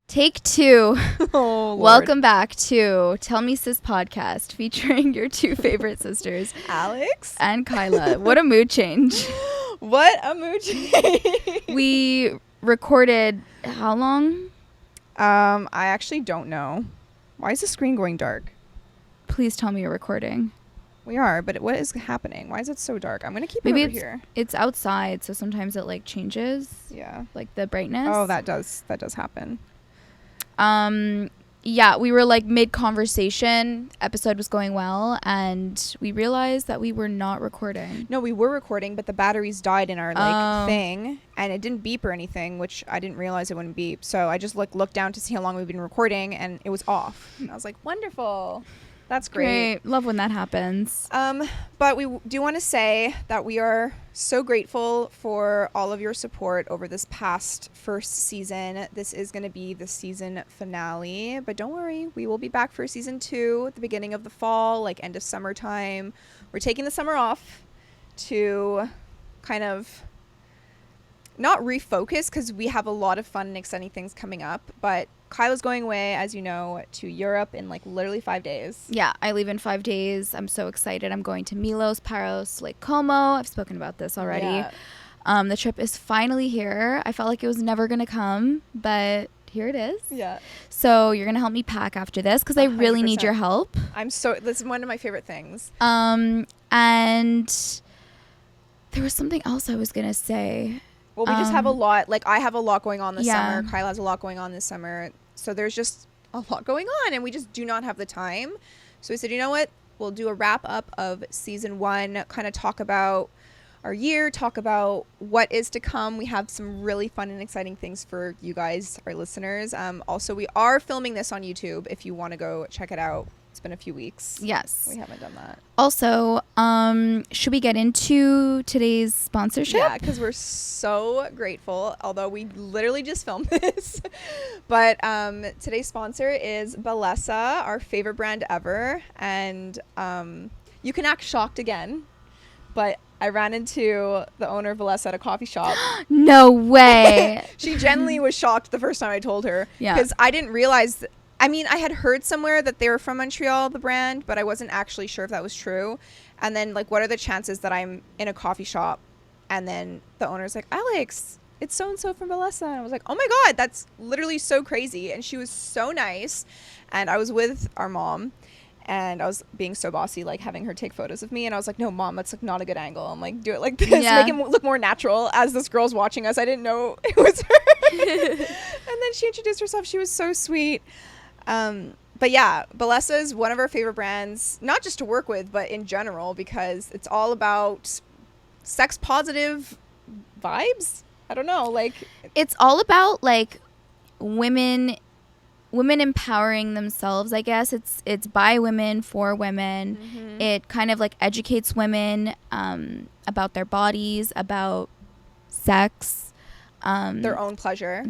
Take two. Oh, Lord. Welcome back to Tell Me Sis podcast, featuring your two favorite sisters, Alex and Kyla. What a mood change. What a mood change. We recorded how long? I actually don't know. Why is the screen going dark? Please tell me you're recording. We are, but what is happening? Why is it so dark? I'm gonna keep Maybe it over here. It's outside, so sometimes it like changes. Yeah. Like the brightness. Oh, that does happen. Yeah, we were like mid-conversation, episode was going well, and we realized that we were not recording. No, we were recording, but the batteries died in our thing, and it didn't beep or anything, which I didn't realize it wouldn't beep. So I just looked down to see how long we've been recording, and it was off. And I was like, wonderful. That's great. Love when that happens. But we do want to say that we are so grateful for all of your support over this past first season. This is going to be the season finale, but don't worry, we will be back for season 2 at the beginning of the fall, like end of summertime. We're taking the summer off to kind of not refocus, because we have a lot of fun and exciting things coming up, but Kyla's going away, as you know, to Europe in like literally 5 days. Yeah, I leave in 5 days. I'm so excited. I'm going to Milos, Paros, Lake Como. I've spoken about this already. Yeah. The trip is finally here. I felt like it was never going to come, but here it is. Yeah. So you're going to help me pack after this, because I really need your help. This is one of my favorite things. And there was something else I was going to say. Well, we just have a lot. Like, I have a lot going on this summer. Kyla has a lot going on this summer. So there's just a lot going on, and we just do not have the time. So we said, you know what? We'll do a wrap up of season 1, kind of talk about our year, talk about what is to come. We have some really fun and exciting things for you guys, our listeners. Also, we are filming this on YouTube if you want to go check it out. It's been a few weeks. Yes. We haven't done that. Also, should we get into today's sponsorship? Yeah, because we're so grateful, although we literally just filmed this. But today's sponsor is Bellessa, our favorite brand ever. And you can act shocked again, but I ran into the owner of Bellessa at a coffee shop. No way. She genuinely was shocked the first time I told her. Yeah. Because I didn't realize... I mean, I had heard somewhere that they were from Montreal, the brand, but I wasn't actually sure if that was true. And then, like, what are the chances that I'm in a coffee shop and then the owner's like, Alex, it's so-and-so from Bellessa. And I was like, oh my God, that's literally so crazy. And she was so nice. And I was with our mom, and I was being so bossy, like having her take photos of me. And I was like, no, Mom, that's like not a good angle. I'm like, do it like this, make it look more natural. As this girl's watching us, I didn't know it was her. And then she introduced herself. She was so sweet. But yeah, Bellessa is one of our favorite brands, not just to work with, but in general, because it's all about sex positive vibes. I don't know, like, it's all about like women empowering themselves, I guess. It's by women for women. Mm-hmm. It kind of like educates women about their bodies, about sex, their own pleasure.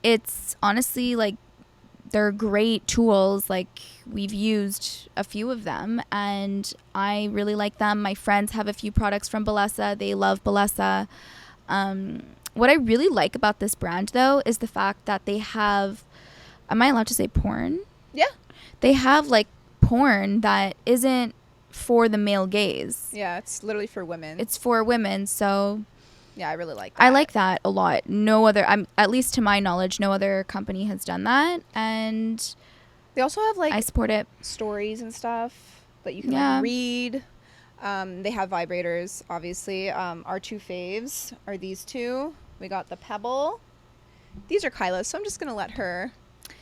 It's honestly like, they're great tools. Like, we've used a few of them, and I really like them. My friends have a few products from Bellessa. They love Bellessa. What I really like about this brand, though, is the fact that they have... Am I allowed to say porn? Yeah. They have, like, porn that isn't for the male gaze. Yeah, it's literally for women. It's for women, so... Yeah, I really like that. I like that a lot. No other, at least to my knowledge, no other company has done that. And they also have, like, I support it. Stories and stuff that you can like, read. They have vibrators, obviously. Our two faves are these two. We got the Pebble. These are Kyla's, so I'm just gonna let her.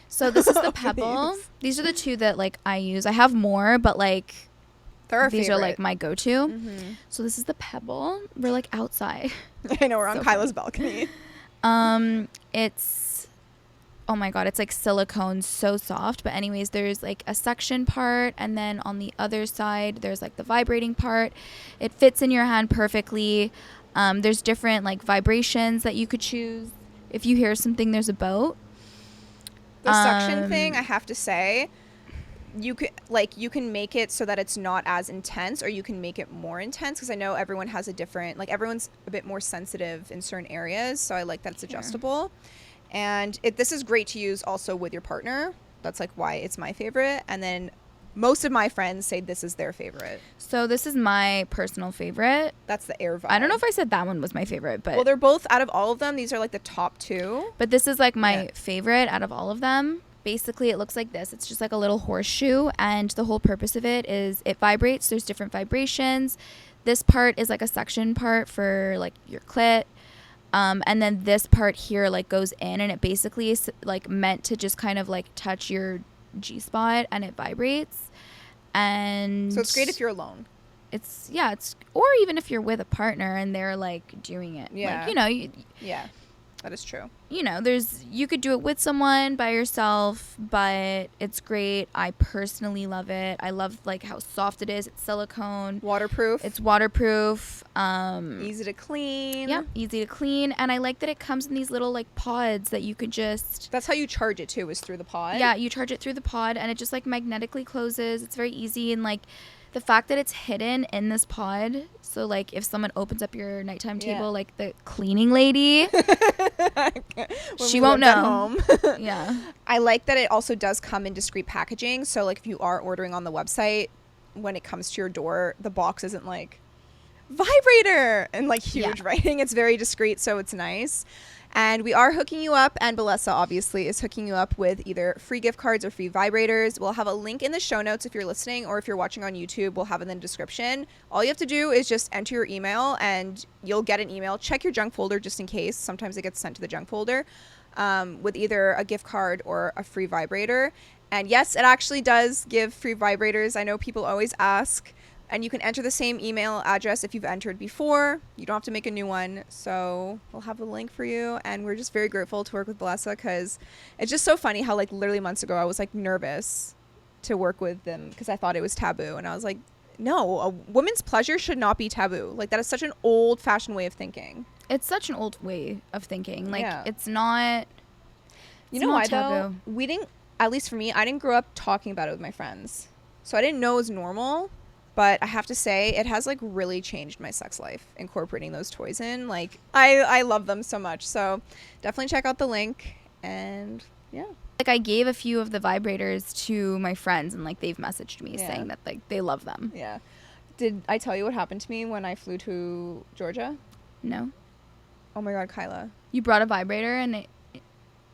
So this is the Pebble. These are the two that like I use. I have more, but like these are like my go-to. Mm-hmm. So this is the Pebble. We're like outside. I know, we're on Kyla's balcony. It's, oh my God, it's like silicone, so soft. But anyways, there's like a suction part, and then on the other side there's like the vibrating part. It fits in your hand perfectly. There's different like vibrations that you could choose. If you hear something, there's a boat. The suction thing, I have to say, you can make it so that it's not as intense, or you can make it more intense, because I know everyone has a different, like, everyone's a bit more sensitive in certain areas, so I like that it's adjustable. And this is great to use also with your partner. That's like why it's my favorite. And then most of my friends say this is their favorite. So this is my personal favorite. That's the Air vibe. I don't know if I said that one was my favorite, but... Well, they're both, out of all of them, these are like the top 2. But this is like my favorite out of all of them. Basically, it looks like this. It's just like a little horseshoe, and the whole purpose of it is it vibrates. There's different vibrations. This part is like a suction part for like your clit. And then this part here like goes in, and it basically is like meant to just kind of like touch your G-spot, and it vibrates. And so it's great if you're alone. It's or even if you're with a partner and they're like doing it. Yeah. Like, yeah, that is true. You could do it with someone, by yourself, but it's great. I personally love it. I love like how soft it is. It's silicone. Waterproof. It's waterproof. Easy to clean. Yeah, easy to clean. And I like that it comes in these little like pods that you could just... That's how you charge it too, is through the pod. Yeah, you charge it through the pod, and it just like magnetically closes. It's very easy, and like the fact that it's hidden in this pod, so like if someone opens up your nighttime table, like the cleaning lady, she won't know. Yeah. I like that it also does come in discreet packaging. So like if you are ordering on the website, when it comes to your door, the box isn't like vibrator and like huge writing. It's very discreet, so it's nice. And we are hooking you up, and Bellessa obviously is hooking you up with either free gift cards or free vibrators. We'll have a link in the show notes if you're listening, or if you're watching on YouTube, we'll have it in the description. All you have to do is just enter your email, and you'll get an email. Check your junk folder just in case. Sometimes it gets sent to the junk folder with either a gift card or a free vibrator. And yes, it actually does give free vibrators. I know people always ask. And you can enter the same email address if you've entered before. You don't have to make a new one. So we'll have the link for you. And we're just very grateful to work with Bellessa, because it's just so funny how like literally months ago I was like nervous to work with them because I thought it was taboo. And I was like, no, a woman's pleasure should not be taboo. Like that is such an old fashioned way of thinking. It's such an old way of thinking. Like it's not... You know why though? We didn't, at least for me, I didn't grow up talking about it with my friends. So I didn't know it was normal. But I have to say, it has like really changed my sex life, incorporating those toys in. Like, I love them so much. So definitely check out the link. And yeah. Like I gave a few of the vibrators to my friends, and like they've messaged me saying that like they love them. Yeah. Did I tell you what happened to me when I flew to Georgia? No. Oh my God, Kyla. You brought a vibrator, and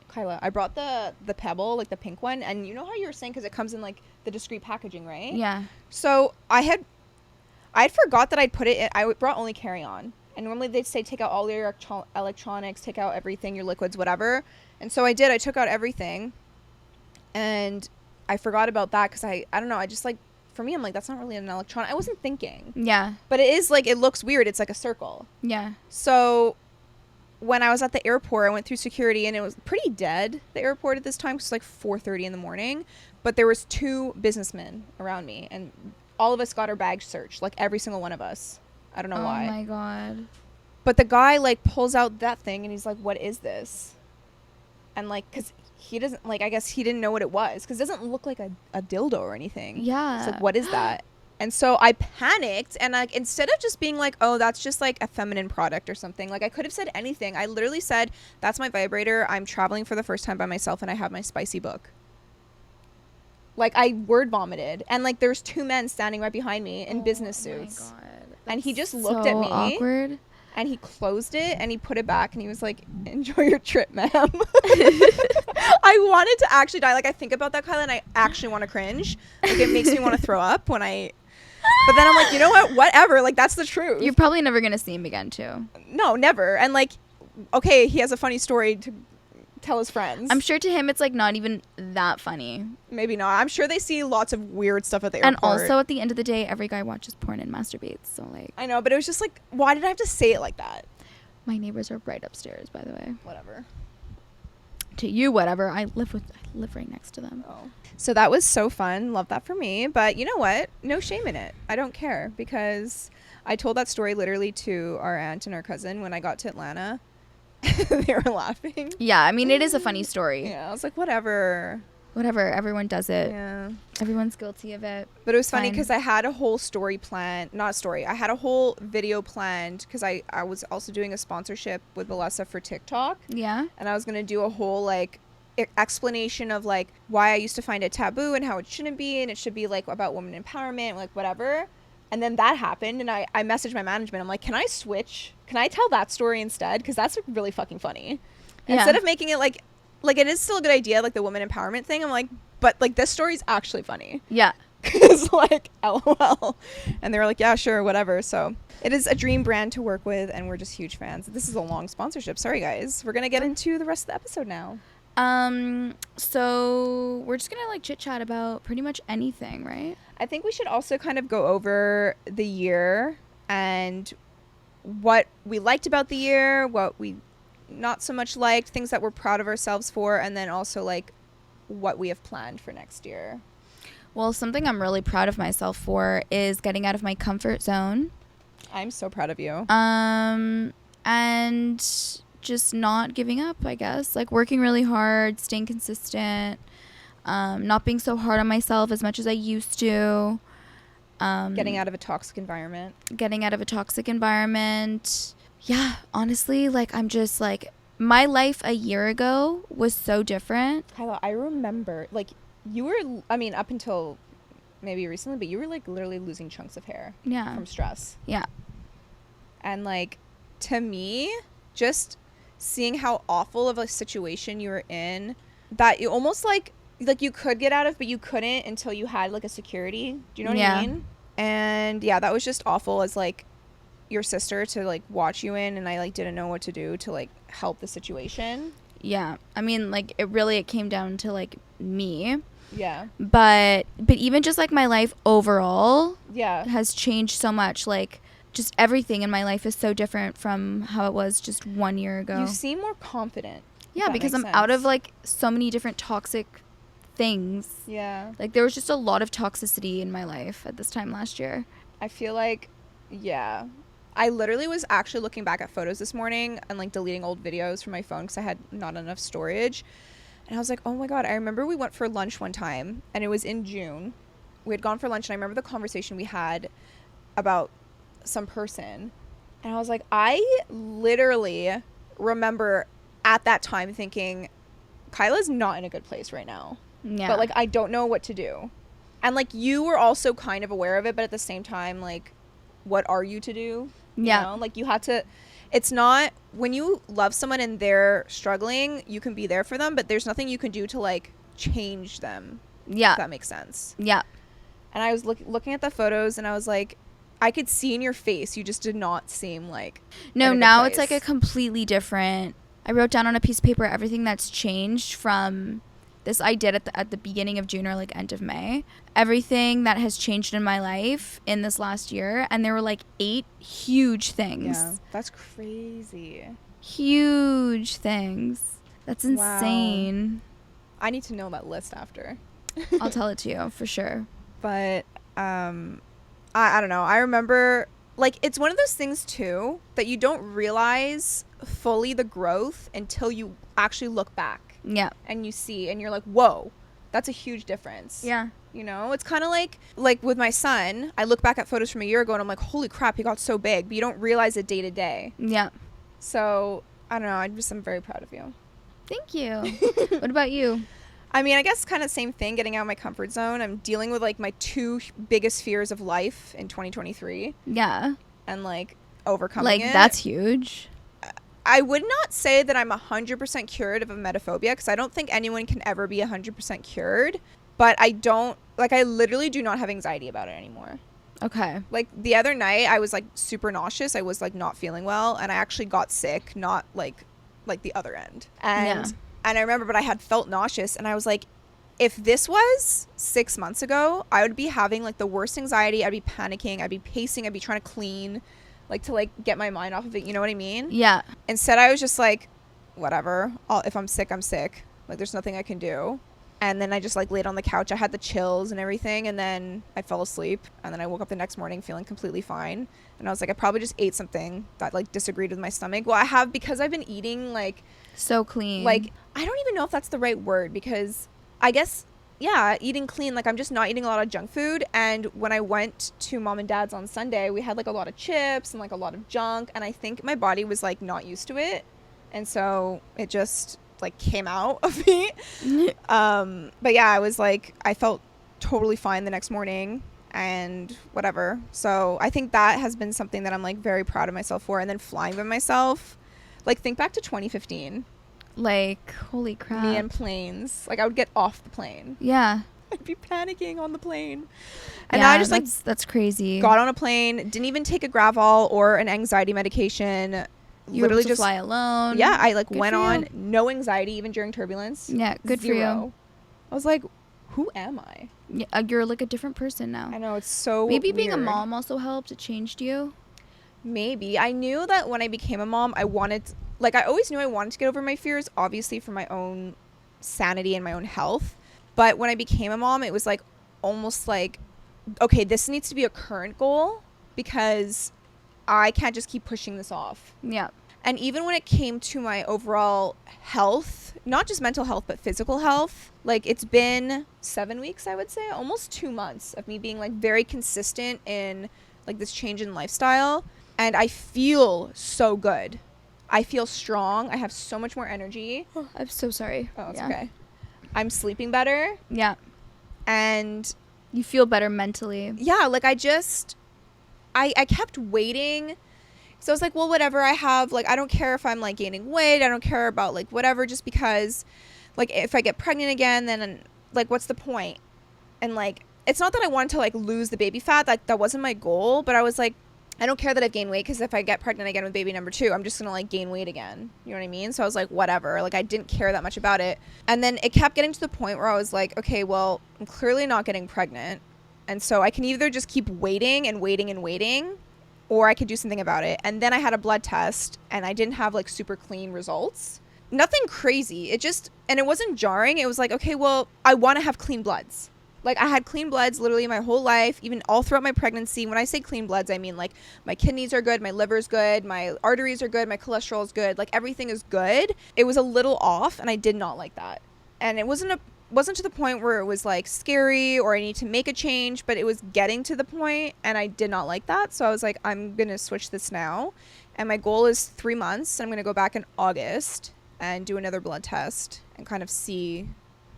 Kyla, I brought the Pebble, like the pink one, and you know how you were saying because it comes in like the discreet packaging, right? Yeah. So I forgot that I'd put it in. I brought only carry-on, and normally they'd say take out all your electronics, take out everything, your liquids, whatever. And so I did. I took out everything, and I forgot about that because I don't know. I just like, for me, I'm like, that's not really an electronic. I wasn't thinking. Yeah. But it is like, it looks weird. It's like a circle. Yeah. So when I was at the airport, I went through security, and it was pretty dead, the airport at this time, because it's like 4:30 in the morning. But there was 2 businessmen around me, and all of us got our bags searched, like every single one of us. I don't know why. Oh my God. But the guy like pulls out that thing, and he's like, what is this? And like, because he doesn't, like, I guess he didn't know what it was, because it doesn't look like a dildo or anything. Yeah. It's like, what is that? And so I panicked, and like, instead of just being like, oh, that's just like a feminine product or something, like I could have said anything. I literally said, that's my vibrator. I'm traveling for the first time by myself, and I have my spicy book. Like, I word vomited, and like there's 2 men standing right behind me in business suits. Oh my God. And he just looked at me. Awkward. And he closed it, and he put it back, and he was like, enjoy your trip, ma'am. I wanted to actually die. Like, I think about that, Kyla, and I actually want to cringe. Like, it makes me want to throw up when I... But then I'm like, you know what? Whatever. Like, that's the truth. You're probably never going to see him again, too. No, never. And like, okay, he has a funny story to tell his friends. I'm sure to him it's like not even that funny. Maybe not. I'm sure they see lots of weird stuff at the airport. And also at the end of the day, every guy watches porn and masturbates. So like, I know, but it was just like, why did I have to say it like that? My neighbors are right upstairs, by the way. Whatever. To you, whatever. I live right next to them. Oh. So that was so fun. Love that for me. But you know what? No shame in it. I don't care, because I told that story literally to our aunt and our cousin when I got to Atlanta. They were laughing. Yeah, I mean, it is a funny story. Yeah, I was like, whatever. whatever. Everyone does it. Yeah. Everyone's guilty of it. But it was funny Fine. because I had a whole story planned. Not a story. I had a whole video planned because I was also doing a sponsorship with Bellessa for TikTok. Yeah. And I was going to do a whole, like, explanation of, like, why I used to find it taboo and how it shouldn't be. And it should be, like, about women empowerment, like, whatever. And then that happened. And I messaged my management. I'm like, can I switch? Can I tell that story instead? Because that's really fucking funny. Yeah. Instead of making it, like, it is still a good idea, like, the women empowerment thing. I'm like, but, like, this story's actually funny. Yeah. Because, like, LOL. And they were like, yeah, sure, whatever. So it is a dream brand to work with, and we're just huge fans. This is a long sponsorship. Sorry, guys. We're going to get into the rest of the episode now. So we're just gonna, like, chit chat about pretty much anything, right? I think we should also kind of go over the year and what we liked about the year, what we not so much liked, things that we're proud of ourselves for, and then also, like, what we have planned for next year. Well, something I'm really proud of myself for is getting out of my comfort zone. I'm so proud of you. And just not giving up, I guess. Like, working really hard, staying consistent, not being so hard on myself as much as I used to. Getting out of a toxic environment. Yeah, honestly, like, I'm just, like, my life a year ago was so different. Kyla, I remember, like, you were, I mean, up until maybe recently, but you were, like, literally losing chunks of hair. Yeah. From stress. Yeah. And, like, to me, just seeing how awful of a situation you were in, that you almost, like you could get out of, but you couldn't until you had, like, a security. Do you know what I mean? And, yeah, that was just awful as, like, your sister to, like, watch you in, and I, like, didn't know what to do to, like, help the situation. Yeah. I mean, like, it came down to, like, me. Yeah. But even just, like, my life overall has changed so much. Like, just everything in my life is so different from how it was just 1 year ago. You seem more confident. Yeah, because I'm out of, like, so many different toxic things. Yeah. Like, there was just a lot of toxicity in my life at this time last year. I feel like, yeah. I literally was actually looking back at photos this morning and, like, deleting old videos from my phone because I had not enough storage. And I was like, oh my God, I remember we went for lunch one time, and it was in June. We had gone for lunch, and I remember the conversation we had about some person. And I was like, I literally remember at that time thinking, Kyla's not in a good place right now. Yeah. But, like, I don't know what to do. And, like, you were also kind of aware of it, but at the same time, like, what are you to do? Yeah. You know? Like, you had to, it's not, when you love someone and they're struggling, you can be there for them, but there's nothing you can do to, like, change them. Yeah. If that makes sense. Yeah. And I was looking at the photos, and I was like, I could see in your face, you just did not seem like. No, now it's, like, a completely different. I wrote down on a piece of paper everything that's changed from this I did at the beginning of June or, like, end of May. Everything that has changed in my life in this last year. And there were, like, 8 huge things. Yeah, that's crazy. Huge things. That's insane. Wow. I need to know that list after. I'll tell it to you for sure. But I don't know. I remember, like, it's one of those things too that you don't realize fully the growth until you actually look back. Yeah. And you see, and you're like, whoa, that's a huge difference. Yeah. You know, it's kind of like with my son, I look back at photos from a year ago and I'm like, holy crap, he got so big, but you don't realize it day to day. Yeah. So I don't know. I'm very proud of you. Thank you. What about you? I mean, I guess kind of same thing, getting out of my comfort zone. I'm dealing with, like, my 2 biggest fears of life in 2023. Yeah. And, like, overcoming it. Like, that's huge. I would not say that I'm 100% cured of emetophobia, because I don't think anyone can ever be 100% cured. But I literally do not have anxiety about it anymore. Okay. Like, the other night, I was, like, super nauseous. I was, like, not feeling well. And I actually got sick, not, like the other end. And I remember, but I had felt nauseous. And I was like, if this was 6 months ago, I would be having, like, the worst anxiety. I'd be panicking. I'd be pacing. I'd be trying to clean, like, to, like, get my mind off of it. You know what I mean? Yeah. Instead, I was just like, whatever. If I'm sick, I'm sick. Like, there's nothing I can do. And then I just, like, laid on the couch. I had the chills and everything. And then I fell asleep. And then I woke up the next morning feeling completely fine. And I was like, I probably just ate something that, like, disagreed with my stomach. Well, I have, because I've been eating, like, so clean. Like, I don't even know if that's the right word, because I guess, yeah, eating clean. Like, I'm just not eating a lot of junk food. And when I went to mom and dad's on Sunday, we had like a lot of chips and like a lot of junk. And I think my body was like not used to it. And so it just like came out of me. But yeah, I was like, I felt totally fine the next morning and whatever. So I think that has been something that I'm like very proud of myself for. And then flying by myself, like, think back to 2015. Like, holy crap. Me and planes. Like, I would get off the plane. Yeah. I'd be panicking on the plane. And yeah, now I just like that's crazy. got on a plane, didn't even take a Gravol or an anxiety medication. You literally were able to just fly alone. Yeah, I like Good went for you. on, no anxiety even during turbulence. Yeah, good for you. I was like, who am I? Yeah, you're like a different person now. I know, it's so Maybe being a weird. mom also helped. It changed you. Maybe. I knew that when I became a mom, I always knew I wanted to get over my fears, obviously for my own sanity and my own health. But when I became a mom, it was like almost like, okay, this needs to be a current goal because I can't just keep pushing this off. Yeah. And even when it came to my overall health, not just mental health, but physical health, like, it's been 7 weeks, I would say, almost 2 months of me being like very consistent in like this change in lifestyle. And I feel so good. I feel strong. I have so much more energy. Oh, I'm so sorry. Oh, it's yeah. okay. I'm sleeping better. Yeah. And You feel better mentally. yeah, like, I kept waiting. So I was like, well, whatever, I have, like, I don't care if I'm like gaining weight. I don't care about like whatever, just because like if I get pregnant again, then like what's the point? And like, it's not that I wanted to like lose the baby fat. Like, that wasn't my goal, but I was like, I don't care that I've gained weight, because if I get pregnant again with baby number 2, I'm just going to like gain weight again. You know what I mean? So I was like, whatever. Like, I didn't care that much about it. And then it kept getting to the point where I was like, okay, well, I'm clearly not getting pregnant. And so I can either just keep waiting and waiting and waiting, or I could do something about it. And then I had a blood test and I didn't have like super clean results. Nothing crazy. And it wasn't jarring. It was like, okay, well, I want to have clean bloods. Like, I had clean bloods literally my whole life, even all throughout my pregnancy. When I say clean bloods, I mean like my kidneys are good, my liver's good, my arteries are good, my cholesterol is good. Like, everything is good. It was a little off, and I did not like that. And it wasn't to the point where it was like scary or I need to make a change, but it was getting to the point, and I did not like that. So I was like, I'm going to switch this now. And my goal is 3 months. I'm going to go back in August and do another blood test and kind of see,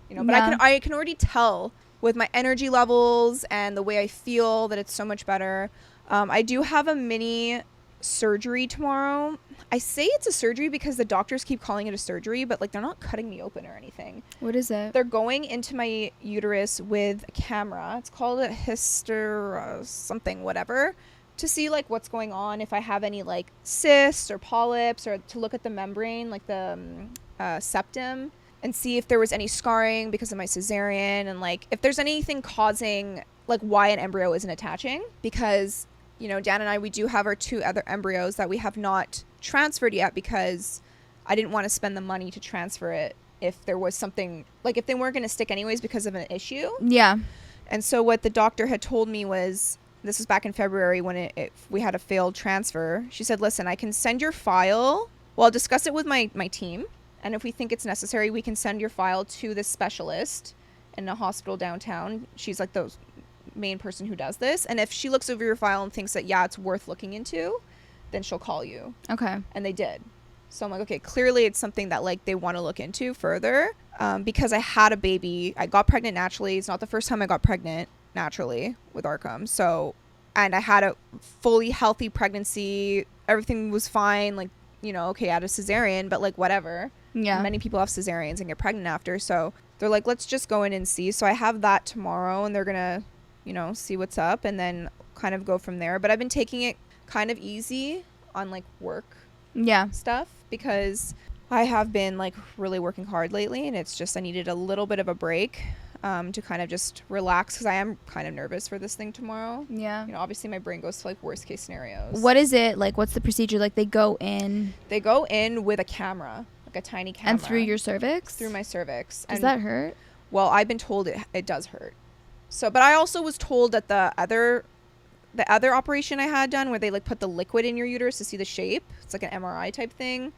but Yeah. I can already tell with my energy levels and the way I feel that it's so much better. I do have a mini surgery tomorrow. I say it's a surgery because the doctors keep calling it a surgery, but like, they're not cutting me open or anything. What is it? They're going into my uterus with a camera. It's called a something, whatever, to see like what's going on, if I have any like cysts or polyps, or to look at the membrane, like the septum, and see if there was any scarring because of my cesarean, and like if there's anything causing like why an embryo isn't attaching. Because Dan and I, we do have our 2 other embryos that we have not transferred yet, because I didn't want to spend the money to transfer it if there was something, like if they weren't going to stick anyways because of an issue. Yeah. And so what the doctor had told me was, this was back in February when we had a failed transfer. She said, listen, I can send your file. Well, I'll discuss it with my team. And if we think it's necessary, we can send your file to this specialist in a hospital downtown. She's like the main person who does this. And if she looks over your file and thinks that, yeah, it's worth looking into, then she'll call you. Okay. And they did. So I'm like, okay, clearly it's something that like they want to look into further. Because I had a baby. I got pregnant naturally. It's not the first time I got pregnant naturally with Arkham. So, and I had a fully healthy pregnancy. Everything was fine. Like, okay, I had a cesarean, but like whatever. Yeah. Many people have cesareans and get pregnant after. So they're like, let's just go in and see. So I have that tomorrow, and they're going to, see what's up and then kind of go from there. But I've been taking it kind of easy on like work stuff, because I have been like really working hard lately, and it's just, I needed a little bit of a break to kind of just relax, because I am kind of nervous for this thing tomorrow. Yeah. Obviously my brain goes to like worst case scenarios. What is it like? What's the procedure? Like, they go in with a camera, like a tiny camera. and through your cervix? Through my cervix. Does that hurt? Well, I've been told it does hurt. So, but I also was told that the other operation I had done, where they like put the liquid in your uterus to see the shape, it's like an MRI type thing,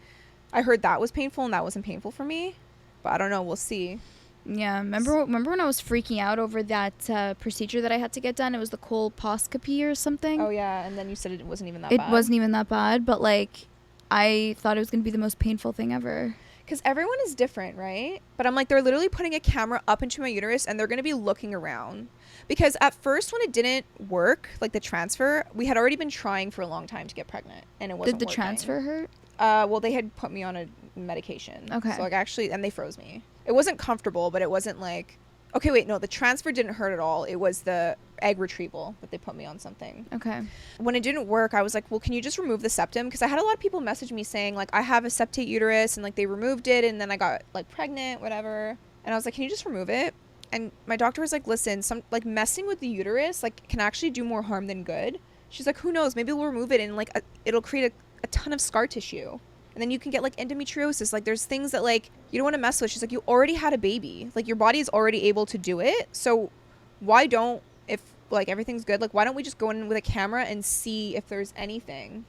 I heard that was painful, and that wasn't painful for me. But I don't know, we'll see. Yeah, remember when I was freaking out over that procedure that I had to get done? It was the colposcopy or something. Oh yeah, and then you said it wasn't even that It bad. wasn't even that bad, but like I thought it was going to be the most painful thing ever. Because everyone is different, right? But I'm like, they're literally putting a camera up into my uterus and they're going to be looking around. Because at first when it didn't work, like the transfer, we had already been trying for a long time to get pregnant and it wasn't Did the working. transfer hurt? Well, they had put me on a medication. Okay. So like actually, and they froze me. It wasn't comfortable, but it wasn't like, okay, wait, no, the transfer didn't hurt at all. It was the egg retrieval that they put me on something. Okay. When it didn't work, I was like, well, can you just remove the septum? Because I had a lot of people message me saying like, I have a septate uterus and like they removed it and then I got like pregnant, whatever. And I was like, can you just remove it? And my doctor was like, listen, some like messing with the uterus like can actually do more harm than good. She's like, who knows? Maybe we'll remove it and like it'll create a ton of scar tissue. And then you can get like endometriosis. Like there's things that like you don't want to mess with. She's like, you already had a baby. Like your body is already able to do it. So why don't, if like everything's good, like why don't we just go in with a camera and see if there's anything,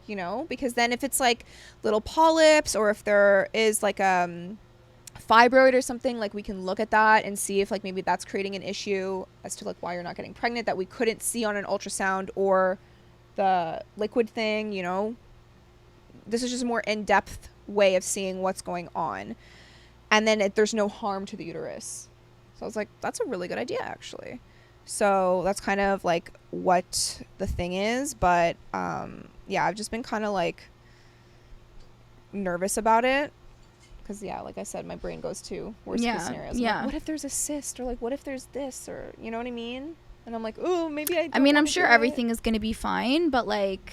you know? Because then if it's like little polyps or if there is like fibroid or something, like we can look at that and see if like maybe that's creating an issue as to like why you're not getting pregnant that we couldn't see on an ultrasound or the liquid thing, you know? This is just a more in-depth way of seeing what's going on. And then there's no harm to the uterus. So I was like, that's a really good idea, actually. So that's kind of like what the thing is. But yeah, I've just been kind of like nervous about it. Because, yeah, like I said, my brain goes to worst case scenarios. Yeah. Like, what if there's a cyst? Or like, what if there's this? Or, you know what I mean? And I'm like, oh, maybe I don't I mean, I'm wanna sure do everything it. is going to be fine, but like...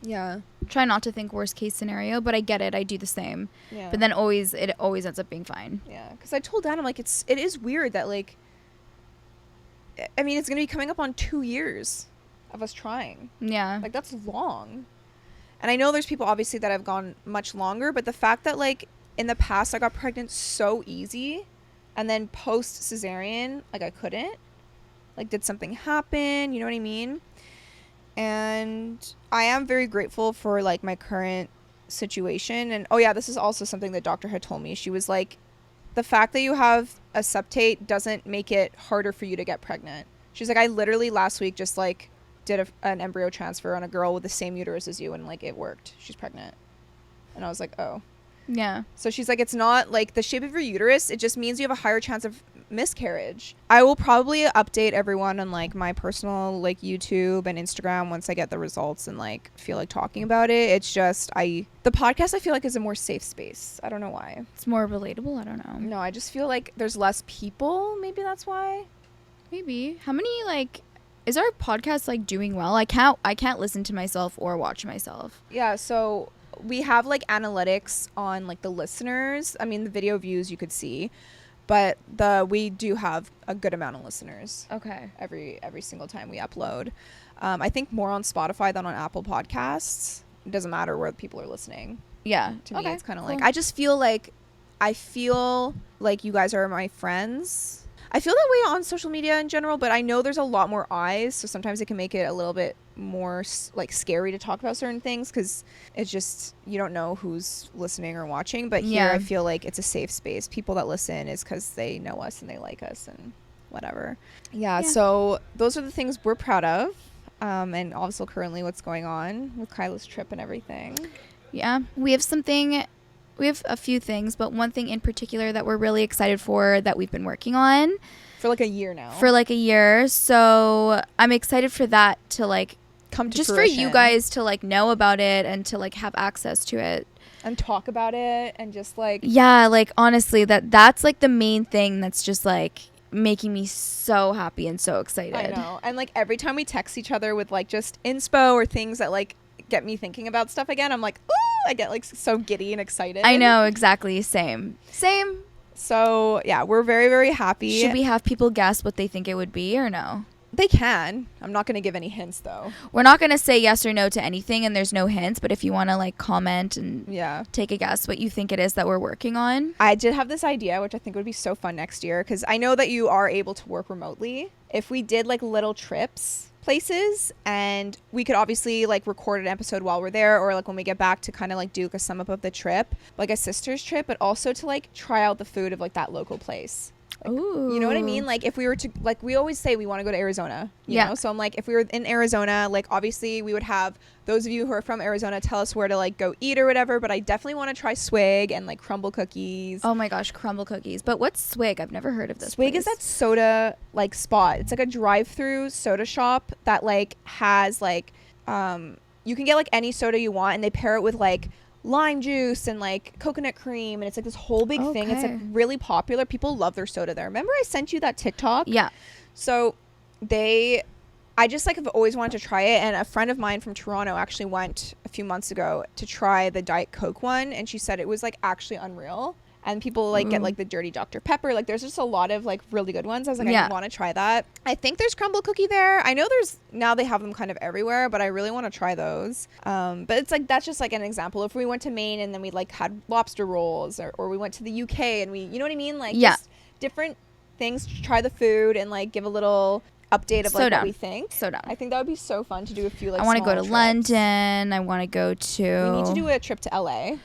Yeah. Try not to think worst case scenario, but I get it. I do the same. Yeah. But then it always ends up being fine. Yeah. Because I told Dan, I'm like, it is weird that like... I mean, it's going to be coming up on 2 years of us trying. Yeah. Like, that's long. And I know there's people, obviously, that have gone much longer. But the fact that, like, in the past, I got pregnant so easy. And then post-cesarean, like, I couldn't. Like, did something happen? You know what I mean? And I am very grateful for, like, my current situation. And, oh, yeah, this is also something the doctor had told me. She was like, the fact that you have a septate doesn't make it harder for you to get pregnant. She's like, I literally last week just like did an embryo transfer on a girl with the same uterus as you and like it worked. She's pregnant. And I was like, oh. Yeah. So she's like, it's not like the shape of your uterus. It just means you have a higher chance of miscarriage. I will probably update everyone on like my personal like YouTube and Instagram once I get the results and like feel like talking about it. It's just the podcast I feel like is a more safe space. I don't know why. It's more relatable. I don't know. No, I just feel like there's less people. Maybe that's why. Maybe. How many like is our podcast like doing well? I can't listen to myself or watch myself. Yeah, so we have like analytics on like the listeners. I mean, the video views you could see, but we do have a good amount of listeners. Okay. Every single time we upload. I think more on Spotify than on Apple Podcasts. It doesn't matter where people are listening. Yeah. To me, it's kind of like I just feel like you guys are my friends. I feel that way on social media in general, but I know there's a lot more eyes, so sometimes it can make it a little bit more like scary to talk about certain things because it's just you don't know who's listening or watching. But here I feel like it's a safe space. People that listen is because they know us and they like us and whatever. Yeah, so those are the things we're proud of, and also currently what's going on with Kyla's trip and everything. Yeah, we have a few things, but one thing in particular that we're really excited for that we've been working on for like a year now. So I'm excited for that to like come to just fruition. for you guys to like know about it and to like have access to it and talk about it and just like like honestly that's like the main thing that's just like making me so happy and so excited. I know. And like every time we text each other with like just inspo or things that like get me thinking about stuff again, I'm like, ooh, I get like so giddy and excited. I know, exactly. Same. So yeah, we're very, very happy. Should we have people guess what they think it would be or no? They can. I'm not going to give any hints though. We're not going to say yes or no to anything and there's no hints, but if you want to like comment and take a guess what you think it is that we're working on. I did have this idea, which I think would be so fun next year because I know that you are able to work remotely. If we did like little trips places and we could obviously like record an episode while we're there or like when we get back to kind of like do a sum up of the trip, like a sister's trip, but also to like try out the food of like that local place. Ooh. You know what I mean? Like if we were to, like we always say we want to go to Arizona, you know? So I'm like, if we were in Arizona, like obviously we would have those of you who are from Arizona tell us where to like go eat or whatever, but I definitely want to try Swig and like crumble cookies. Oh my gosh, crumble cookies. But what's Swig? I've never heard of this Swig place. is that soda like spot. It's like a drive-through soda shop that like has like you can get like any soda you want, and they pair it with like lime juice and like coconut cream, and it's like this whole big thing. It's like really popular. People love their soda there. Remember I sent you that TikTok? Yeah. So I just like have always wanted to try it, and a friend of mine from Toronto actually went a few months ago to try the Diet Coke one, and she said it was like actually unreal. And people like get like the dirty Dr. Pepper. Like there's just a lot of like really good ones. I was like, I want to try that. I think there's crumble cookie there. I know now they have them kind of everywhere, but I really want to try those. But it's like, that's just like an example. If we went to Maine and then we like had lobster rolls, or we went to the UK and you know what I mean? Like just different things to try the food and like give a little update of like what we think. So down. I think that would be so fun to do a few like I want to go to trips. London. I want to go to... We need to do a trip to LA.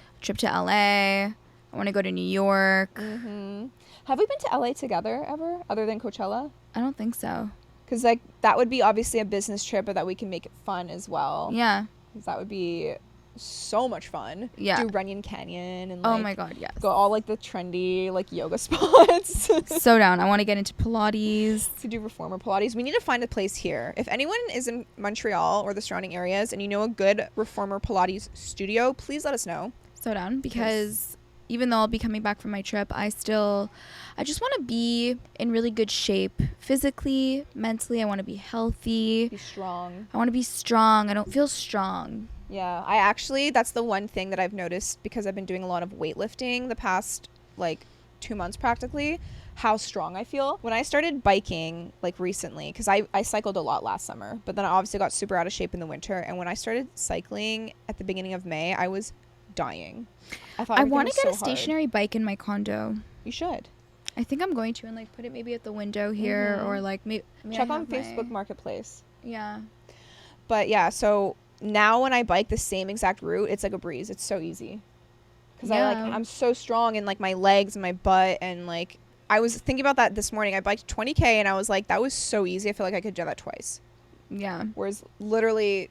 I want to go to New York. Mm-hmm. Have we been to LA together ever, other than Coachella? I don't think so. Because like that would be obviously a business trip, but that we can make it fun as well. Yeah. Because that would be so much fun. Yeah. Do Runyon Canyon and oh my god, yes. Go all like the trendy like yoga spots. So down. I want to get into Pilates. To do reformer Pilates. We need to find a place here. If anyone is in Montreal or the surrounding areas and you know a good reformer Pilates studio, please let us know. So down, because even though I'll be coming back from my trip, I just want to be in really good shape physically, mentally. I want to be healthy. Be strong. I want to be strong. I don't feel strong. Yeah, that's the one thing that I've noticed, because I've been doing a lot of weightlifting the past like 2 months practically, how strong I feel. When I started biking like recently, because I cycled a lot last summer, but then I obviously got super out of shape in the winter, and when I started cycling at the beginning of May, I was dying. I want to get a stationary bike in my condo. You should. I think I'm going to, and like put it maybe at the window here, or like maybe check on Facebook Marketplace. Yeah. But yeah, so now when I bike the same exact route, it's like a breeze. It's so easy. Because I'm so strong in like my legs and my butt, and like I was thinking about that this morning. I biked 20K and I was like, that was so easy. I feel like I could do that twice. Yeah. Whereas literally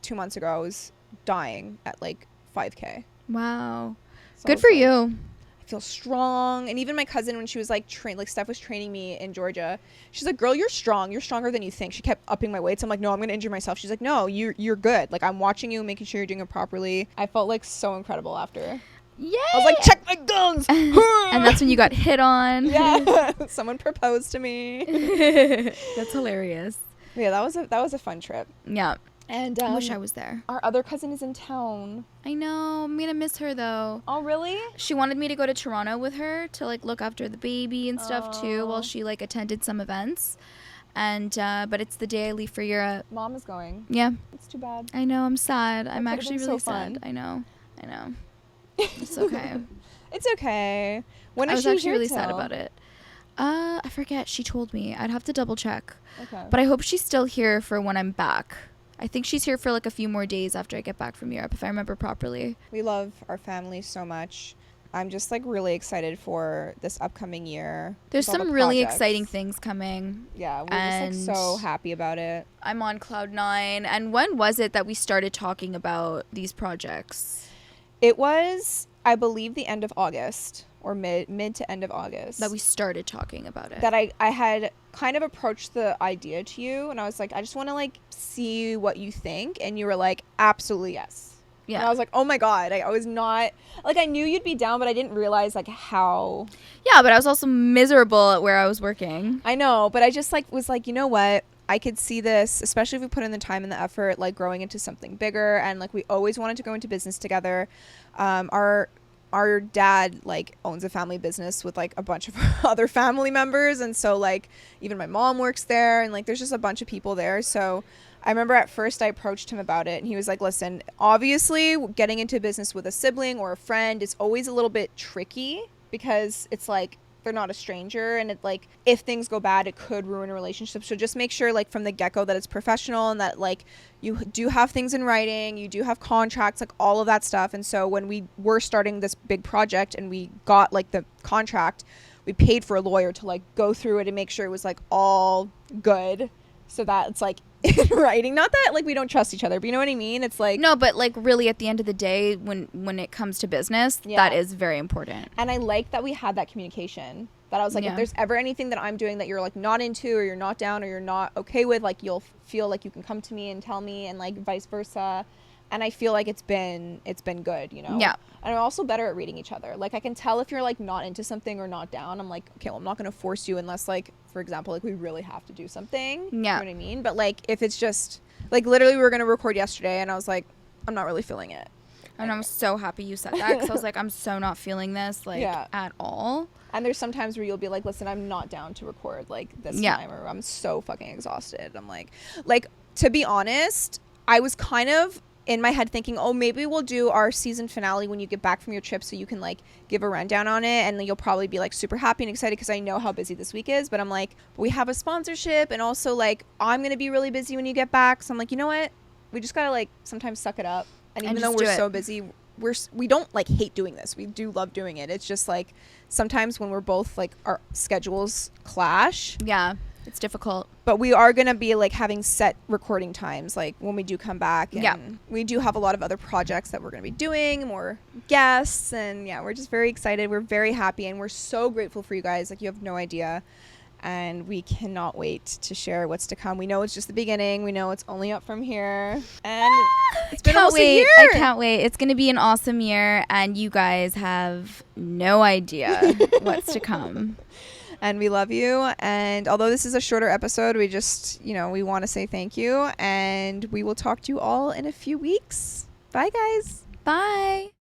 2 months ago I was dying at like 5K. Wow. So good for you. I feel strong. And even my cousin, when she was like Steph was training me in Georgia, she's like, girl, you're strong. You're stronger than you think. She kept upping my weights. I'm like, no, I'm gonna injure myself. She's like, no, you're good. Like, I'm watching you, making sure you're doing it properly. I felt like so incredible after. Yay! I was like, check my guns. And that's when you got hit on. Yeah. Someone proposed to me. That's hilarious. Yeah, that was a fun trip. Yeah. And I wish I was there. Our other cousin is in town. I know. I'm gonna miss her though. Oh, really? She wanted me to go to Toronto with her to like look after the baby and stuff too, while she like attended some events. And but it's the day I leave for Europe. Mom is going. Yeah. It's too bad. I know. I'm sad. I'm actually really so fun. sad. I know. It's okay. It's okay. When I is was she actually here really till? sad about it. I forget. She told me. I'd have to double check. Okay. But I hope she's still here for when I'm back. I think she's here for like a few more days after I get back from Europe, if I remember properly. We love our family so much. I'm just like really excited for this upcoming year. There's some really exciting things coming. Yeah, we're just like so happy about it. I'm on cloud 9. And when was it that we started talking about these projects? It was, I believe, the end of August, or mid to end of August. That we started talking about it. That I had kind of approached the idea to you, and I was like, I just want to like see what you think, and you were like, absolutely yes. Yeah. And I was like, oh my god, I was not like, I knew you'd be down, but I didn't realize like how. Yeah, but I was also miserable at where I was working. I know, but I just like was like, you know what, I could see this, especially if we put in the time and the effort, like growing into something bigger. And like we always wanted to go into business together. Our dad like owns a family business with like a bunch of other family members, and so like even my mom works there, and like there's just a bunch of people there. So I remember at first I approached him about it, and he was like, listen, obviously getting into business with a sibling or a friend is always a little bit tricky, because it's like they're not a stranger, and it like if things go bad it could ruin a relationship. So just make sure like from the get-go that it's professional, and that like you do have things in writing, you do have contracts, like all of that stuff. And so when we were starting this big project and we got like the contract, we paid for a lawyer to like go through it and make sure it was like all good, so that it's like in writing. Not that like we don't trust each other, but you know what I mean? It's like, no, but like really at the end of the day, when it comes to business, that is very important. And I like that we had that communication, that I was like, if there's ever anything that I'm doing that you're like not into, or you're not down, or you're not okay with, like you'll feel like you can come to me and tell me, and like vice versa. And I feel like it's been good, you know? Yeah. And we're also better at reading each other. Like I can tell if you're like not into something or not down. I'm like, okay, well, I'm not going to force you unless like, for example, like we really have to do something. Yeah. You know what I mean? But like if it's just like, literally we were going to record yesterday and I was like, I'm not really feeling it. And I'm so happy you said that, because I was like, I'm so not feeling this like at all. And there's sometimes where you'll be like, listen, I'm not down to record like this time, or I'm so fucking exhausted. I'm like, to be honest, I was kind of in my head thinking, oh, maybe we'll do our season finale when you get back from your trip, so you can like give a rundown on it, and you'll probably be like super happy and excited because I know how busy this week is. But I'm like, we have a sponsorship, and also like I'm gonna be really busy when you get back, so I'm like, you know what, we just gotta like sometimes suck it up. And even though we're so busy, we don't like hate doing this. We do love doing it. It's just like sometimes when we're both like our schedules clash. Yeah, it's difficult. But we are going to be like having set recording times like when we do come back. And we do have a lot of other projects that we're going to be doing, more guests. And yeah, we're just very excited. We're very happy. And we're so grateful for you guys. Like you have no idea. And we cannot wait to share what's to come. We know it's just the beginning. We know it's only up from here. And it's been almost a year. I can't wait. It's going to be an awesome year. And you guys have no idea what's to come. And we love you. And although this is a shorter episode, we just, we want to say thank you. And we will talk to you all in a few weeks. Bye, guys. Bye.